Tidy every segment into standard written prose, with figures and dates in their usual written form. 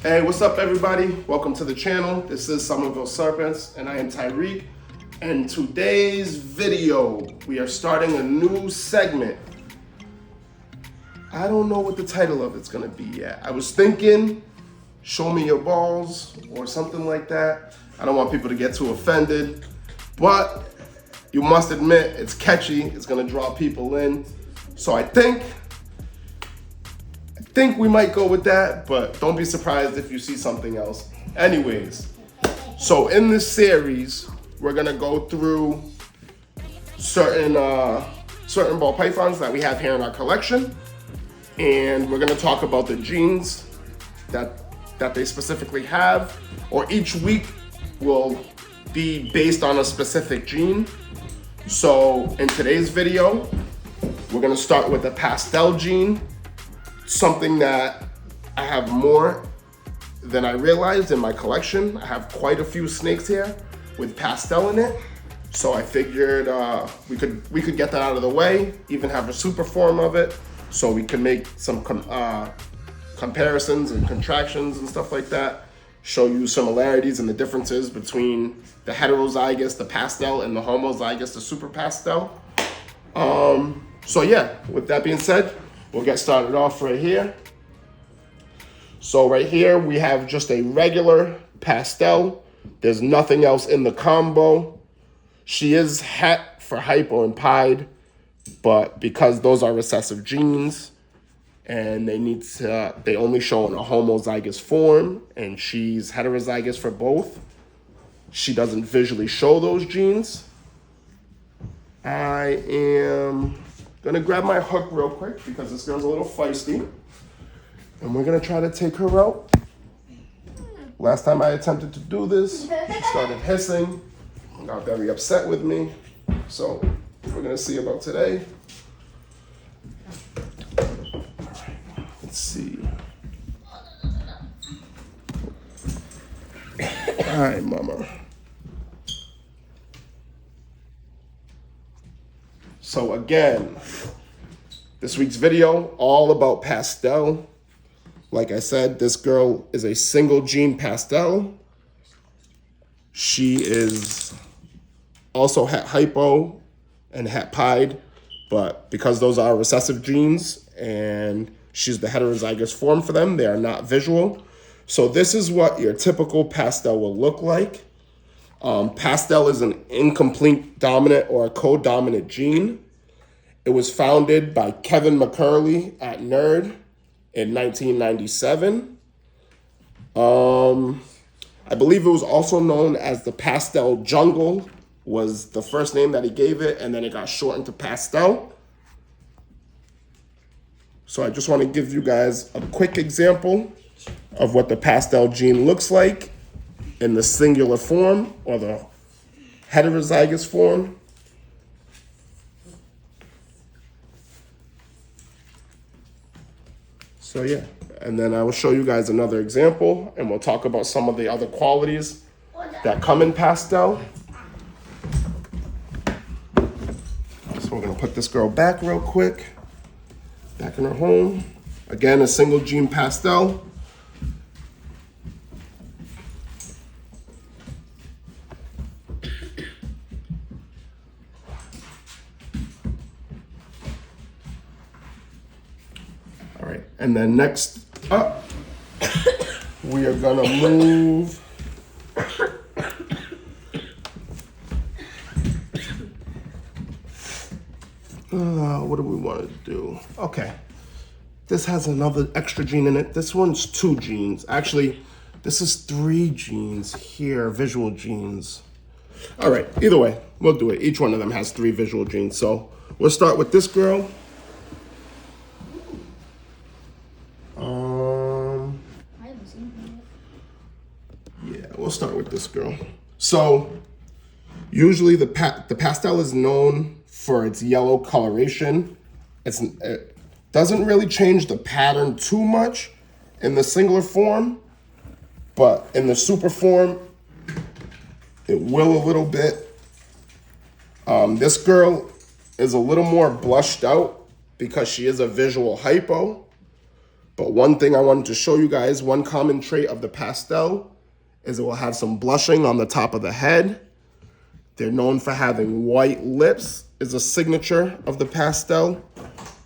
Hey, what's up everybody? Welcome to the channel. This is Somerville Serpents and I am Tyreek. And today's video, we are starting a new segment. I don't know what the title of it's gonna be yet. I was thinking, show me your balls or something like that. I don't want people to get too offended, but you must admit it's catchy. It's gonna draw people in. So I think we might go with that, but don't be surprised if you see something else. Anyways, so in this series, we're gonna go through certain ball pythons that we have here in our collection, and we're gonna talk about the genes that they specifically have, or each week will be based on a specific gene. So in today's video, we're gonna start with the pastel gene, something that I have more than I realized in my collection. I have quite a few snakes here with pastel in it. So I figured we could get that out of the way, even have a super form of it, so we can make some comparisons and contractions and stuff like that, show you similarities and the differences between the heterozygous, the pastel, and the homozygous, the super pastel. So yeah, with that being said, we'll get started off right here. So right here, we have just a regular pastel. There's nothing else in the combo. She is het for hypo and pied, but because those are recessive genes and they only show in a homozygous form, and she's heterozygous for both, she doesn't visually show those genes. I am gonna grab my hook real quick because this girl's a little feisty, and we're gonna try to take her out. Last time I attempted to do this, she started hissing, got very upset with me. So we're gonna see about today. Let's see. All right, mama. So again, this week's video, all about pastel. Like I said, this girl is a single gene pastel. She is also het hypo and het pied, but because those are recessive genes and she's the heterozygous form for them, they are not visual. So this is what your typical pastel will look like. Pastel is an incomplete dominant or a co-dominant gene. It was founded by Kevin McCurley at NERD in 1997. I believe it was also known as the pastel jungle, was the first name that he gave it, and then it got shortened to pastel. So I just want to give you guys a quick example of what the pastel gene looks like in the singular form or the heterozygous form. So yeah, and then I will show you guys another example, and we'll talk about some of the other qualities that come in pastel. So we're gonna put this girl back real quick, back in her home. Again, a single gene pastel. All right, and then next up, we are gonna move what do we want to do? Okay, this has another extra gene in it. This one's 2 genes. Actually, this is 3 genes here, visual genes. All right, either way, we'll do it. Each one of them has 3 visual genes. So we'll start with this girl. Yeah, we'll start with this girl. So usually the pastel is known for its yellow coloration. It doesn't really change the pattern too much in the singular form, but in the super form, it will a little bit. This girl is a little more blushed out because she is a visual hypo. But one thing I wanted to show you guys, one common trait of the pastel is it will have some blushing on the top of the head. They're known for having white lips, is a signature of the pastel.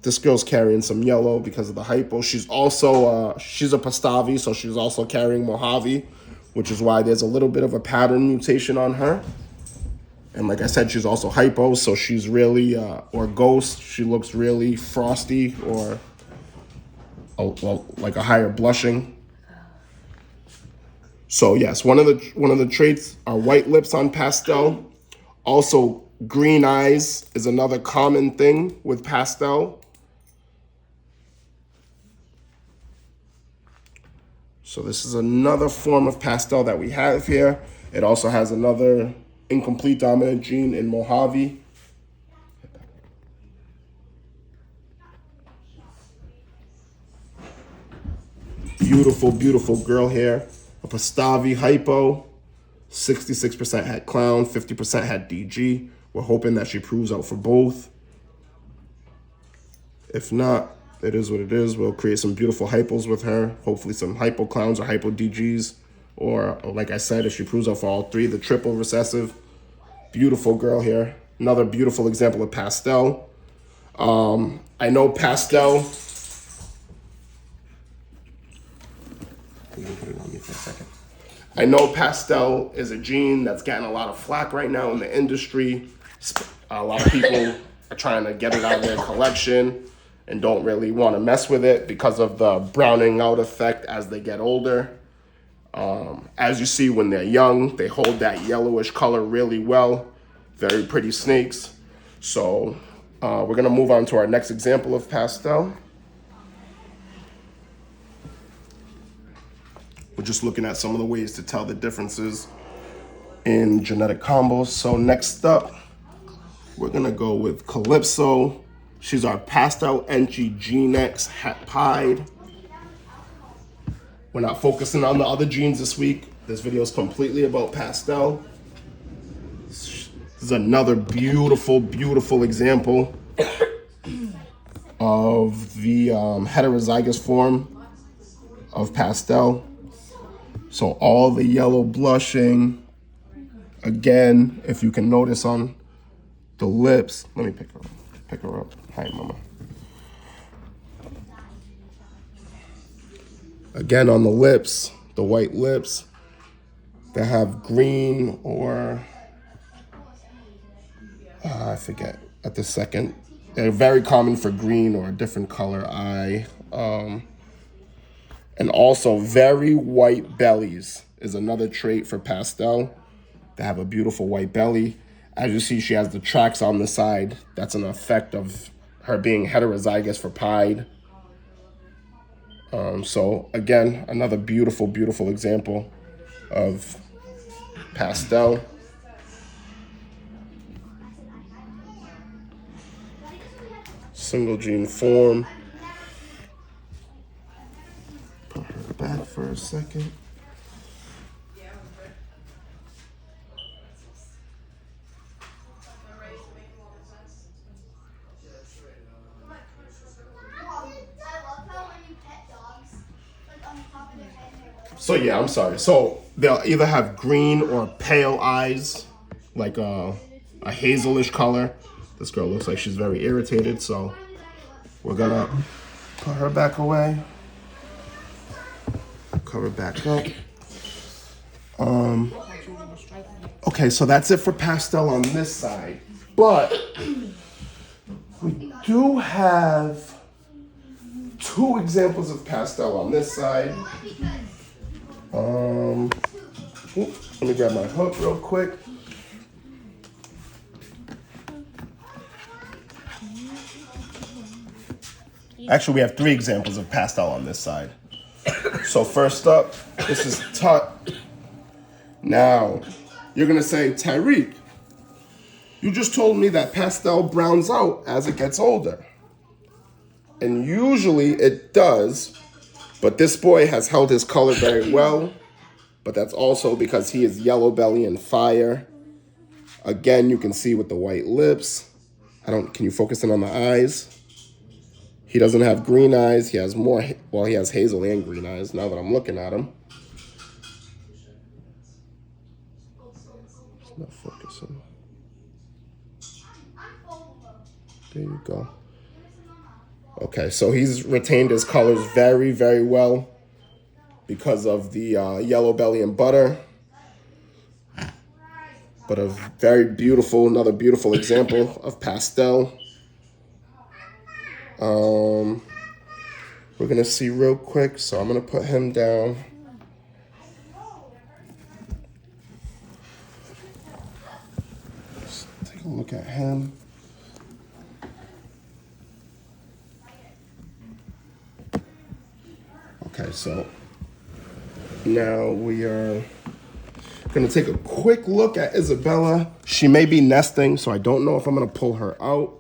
This girl's carrying some yellow because of the hypo. She's also, she's a Pastavi, so she's also carrying Mojave, which is why there's a little bit of a pattern mutation on her. And like I said, she's also hypo, so she's really, or ghost, she looks really frosty or like a higher blushing. So yes, one of the traits are white lips on pastel. Also, green eyes is another common thing with pastel. So this is another form of pastel that we have here. It also has another incomplete dominant gene in Mojave. Beautiful, beautiful girl here. A Pastavi hypo. 66% had clown, 50% had DG. We're hoping that she proves out for both. If not, it is what it is. We'll create some beautiful hypos with her. Hopefully some hypo clowns or hypo DGs. Or like I said, if she proves out for all three, the triple recessive. Beautiful girl here. Another beautiful example of pastel. I know pastel. Put it on me for a second. I know pastel is a gene that's getting a lot of flack right now in the industry. A lot of people are trying to get it out of their collection and don't really want to mess with it because of the browning out effect as they get older. As you see, when they're young, they hold that yellowish color really well. Very pretty snakes. So we're going to move on to our next example of pastel. We're just looking at some of the ways to tell the differences in genetic combos. So next up, we're gonna go with Calypso. She's our pastel entry Genex hat pied. We're not focusing on the other genes this week. This video is completely about pastel. This is another beautiful, beautiful example of the heterozygous form of pastel. So all the yellow blushing, again, if you can notice on the lips, let me pick her up. Hi, mama. Again, on the lips, the white lips, they have green or, I forget at the second. They're very common for green or a different color eye. And also very white bellies is another trait for pastel. They have a beautiful white belly. As you see, she has the tracks on the side. That's an effect of her being heterozygous for pied. So again, another beautiful, beautiful example of pastel. Single gene form. Put her back for a second. So yeah, I'm sorry. So they'll either have green or pale eyes, like a hazelish color. This girl looks like she's very irritated, so we're gonna put her back away. Cover back up. Okay, so that's it for pastel on this side. But we do have two examples of pastel on this side. Let me grab my hook real quick. Actually, we have three examples of pastel on this side. So first up, this is Tut. Now, you're gonna say, Tyreek, you just told me that pastel browns out as it gets older. And usually it does, but this boy has held his color very well, but that's also because he is yellow belly and fire. Again, you can see with the white lips. Can you focus in on the eyes? He doesn't have green eyes. He has more, well, he has hazel and green eyes now that I'm looking at him. It's not focusing. There you go. Okay, so he's retained his colors very, very well because of the yellow belly and butter. But a very beautiful, another beautiful example of pastel. We're gonna see real quick, so I'm gonna put him down. Let's take a look at him. Okay, so now we are gonna take a quick look at Isabella. She may be nesting, so I don't know if I'm gonna pull her out.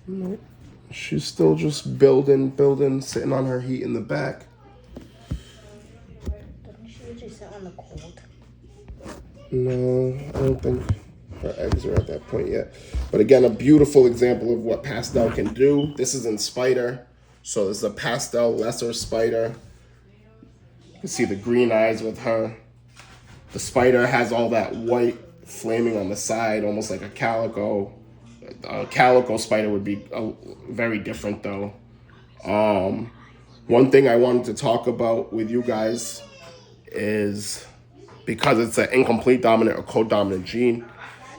Nope. She's still just building, sitting on her heat in the back. Doesn't she usually sit on the cold? No, I don't think her eggs are at that point yet. But again, a beautiful example of what pastel can do. This is in spider. So this is a pastel lesser spider. You can see the green eyes with her. The spider has all that white flaming on the side, almost like a calico. A calico spider would be very different though. One thing I wanted to talk about with you guys is because it's an incomplete dominant or codominant gene,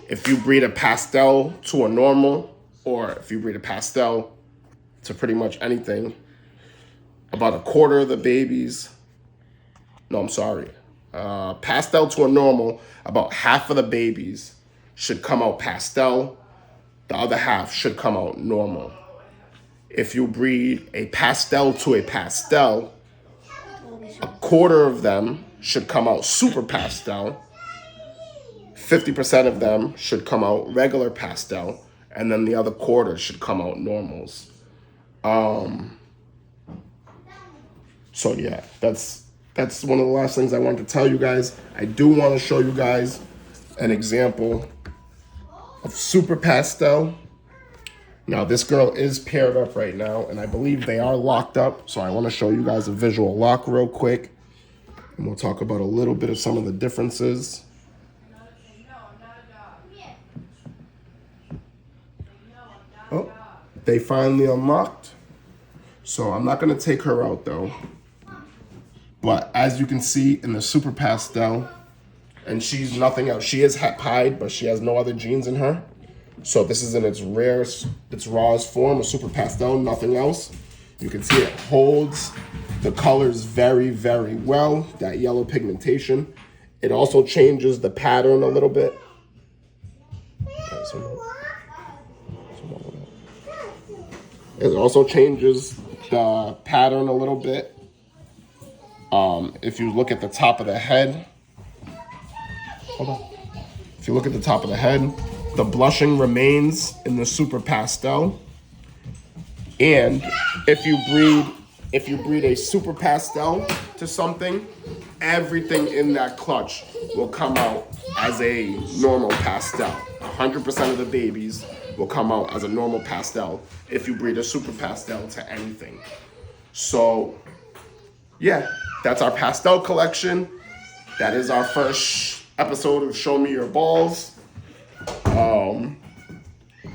if you breed a pastel to a normal, or if you breed a pastel to pretty much anything, about a quarter of the babies, pastel to a normal, about half of the babies should come out pastel. The other half should come out normal. If you breed a pastel to a pastel, a quarter of them should come out super pastel, 50% of them should come out regular pastel, and then the other quarter should come out normals. So yeah, that's one of the last things I wanted to tell you guys. I do want to show you guys an example of super pastel. Now this girl is paired up right now, and I believe they are locked up. So I want to show you guys a visual lock real quick, and we'll talk about a little bit of some of the differences. Oh, they finally unlocked. So I'm not gonna take her out though. But as you can see in the super pastel, and she's nothing else. She is pied, but she has no other genes in her. So this is in its rarest, its rawest form, a super pastel, nothing else. You can see it holds the colors very, very well, that yellow pigmentation. It also changes the pattern a little bit. It also changes the pattern a little bit. If you look at the top of the head, hold on. If you look at the top of the head, the blushing remains in the super pastel. And if you breed a super pastel to something, everything in that clutch will come out as a normal pastel. 100% of the babies will come out as a normal pastel if you breed a super pastel to anything. So yeah, that's our pastel collection. That is our first episode of Show Me Your Balls.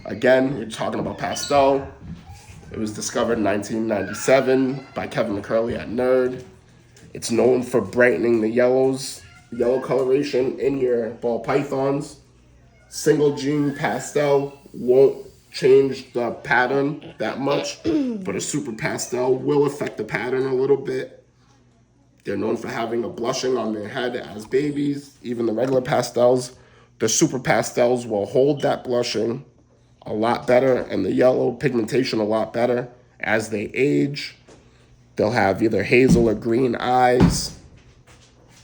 Again, we're talking about pastel. It was discovered in 1997 by Kevin McCurley at Nerd. It's known for brightening the yellow coloration in your ball pythons. Single gene pastel won't change the pattern that much, but a super pastel will affect the pattern a little bit. They're known for having a blushing on their head as babies. Even the regular pastels, the super pastels will hold that blushing a lot better and the yellow pigmentation a lot better as they age. They'll have either hazel or green eyes.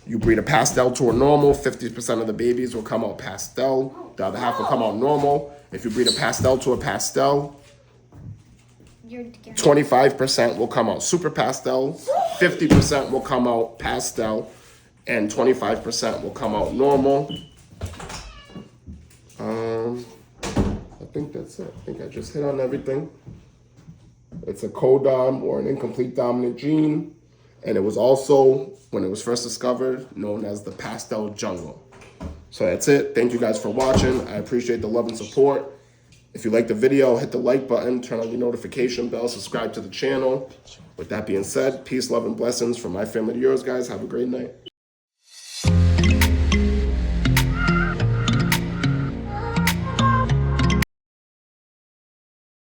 You breed a pastel to a normal, 50% of the babies will come out pastel. The other half will come out normal. If you breed a pastel to a pastel, 25% will come out super pastel, 50% will come out pastel, and 25% will come out normal. I think that's it. I think I just hit on everything. It's a codom or an incomplete dominant gene. And it was also, when it was first discovered, known as the pastel jungle. So that's it. Thank you guys for watching. I appreciate the love and support. If you like the video, hit the like button, turn on your notification bell, subscribe to the channel. With that being said, peace, love, and blessings from my family to yours, guys. Have a great night.